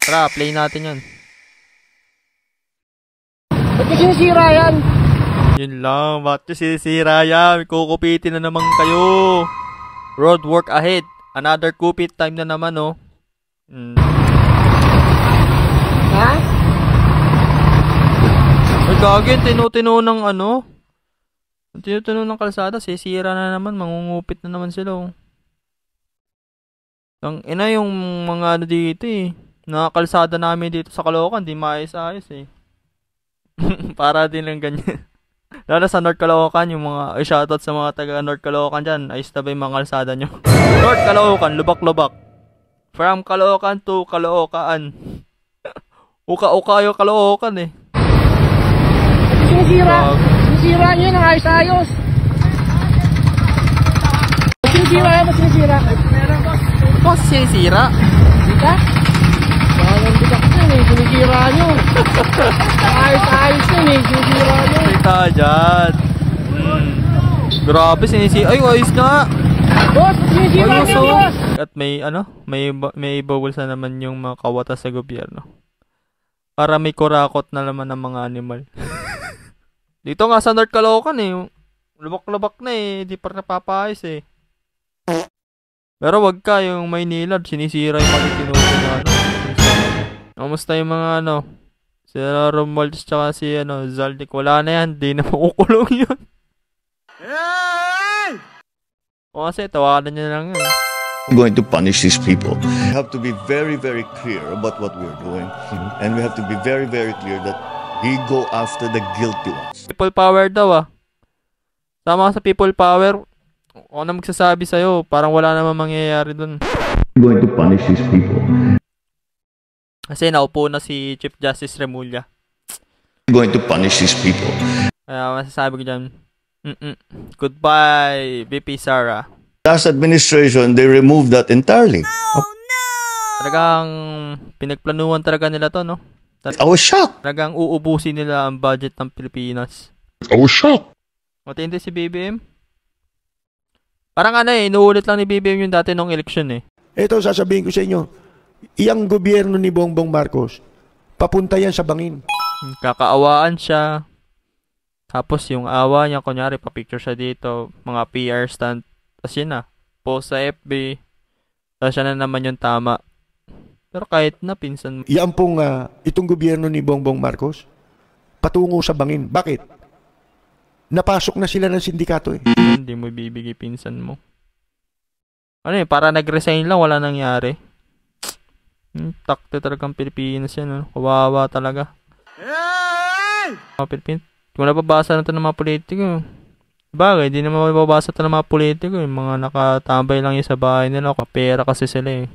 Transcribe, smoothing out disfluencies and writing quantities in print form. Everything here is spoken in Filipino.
Tara, play natin yan. Ba't nyo sinisira yan? Yun lang, ba't nyo sinisira yan? Kukupitin na naman kayo. Road work ahead. Another kupit time na naman, oh. Ha? Ay, gagawin, tinutino ng ano? Tinutino ng kalsada, sisira na naman, mangungupit na naman sila, oh. Ang ina yung mga ano dito, eh. Nakakalsada namin dito sa Caloocan, di maayos-ayos, eh. Para din lang ganyan. Lalo sa North Caloocan, yung mga shoutout sa mga taga North Caloocan dyan, ayos na ba yung mga kalsada nyo? North Caloocan, lubak-lubak. From Caloocan to Caloocan. Uka-uka yung Caloocan, eh. Sinisira. Sinisira nyo ng ayos-ayos. Sinisira yan, sinisira. Boss, sinisira? Dita? Walang bitak yun, eh. Sinisira nyo. Ayos-ayos yun, eh. Sinisira nyo. Kita dyan. Grabe, sinisira. Ay, ayos nga. Boss, sinisira nyo, boss. At may, ano, may bawal sa naman yung mga kawatas sa gobyerno. Para may kurakot na naman ng mga animal. Dito nga sa North Caloocan, eh. Lubak-lubak na, eh. Di pa napapayos, eh. Pero wag ka, yung Maynila, sinisira yung pagkikinusin na, ano. Kamusta yung mga, ano, si Romualdez tsaka si, ano, Zaldic. Wala na yan, di na makukulong yun. O kasi, tawanan niya lang yun. Going to punish these people. We have to be very, very clear about what we're doing. And we have to be very, very clear that we go after the guilty ones. People power daw, ah. Tama sa people power, ako na magsasabi sa'yo, parang wala namang mangyayari dun. We're going to punish these people. Kasi naupo na si Chief Justice Remulla. We're going to punish these people. Kaya masasabi ko dyan, goodbye, VP Sara. Last administration, they removed that entirely. Oh, no! Talagang pinagplanuhan talaga nila to, no? I was shocked. Talagang uubusin nila ang budget ng Pilipinas. I was shocked. Matindi si BBM. Parang ano eh, inuulit lang ni BBM yung dati nung election eh. Ito sasabihin ko sa inyo, iyang gobyerno ni Bongbong Marcos, papunta yan sa bangin. Kakaawaan siya. Tapos yung awa niya, kunyari, papicture siya dito, mga PR stand. Tapos yun na, post sa FB. Tapos siya na naman yung tama. Pero kahit na pinsan mo. Yan pong itong gobyerno ni Bongbong Marcos, patungo sa bangin. Bakit? Napasok na sila ng sindikato eh. Hindi mo bibigay pinsan mo. Ano eh, para nag-resign lang, wala nangyari. Takte talagang Pilipinas yan, no? Kawawa talaga. Mga Pilipinas. Kung nababasa na ito ng mga politiko. Bagay, hindi naman mababasa ito ng mga politiko. Yung mga nakatambay lang yung sa bahay nila. Kapera kasi sila eh.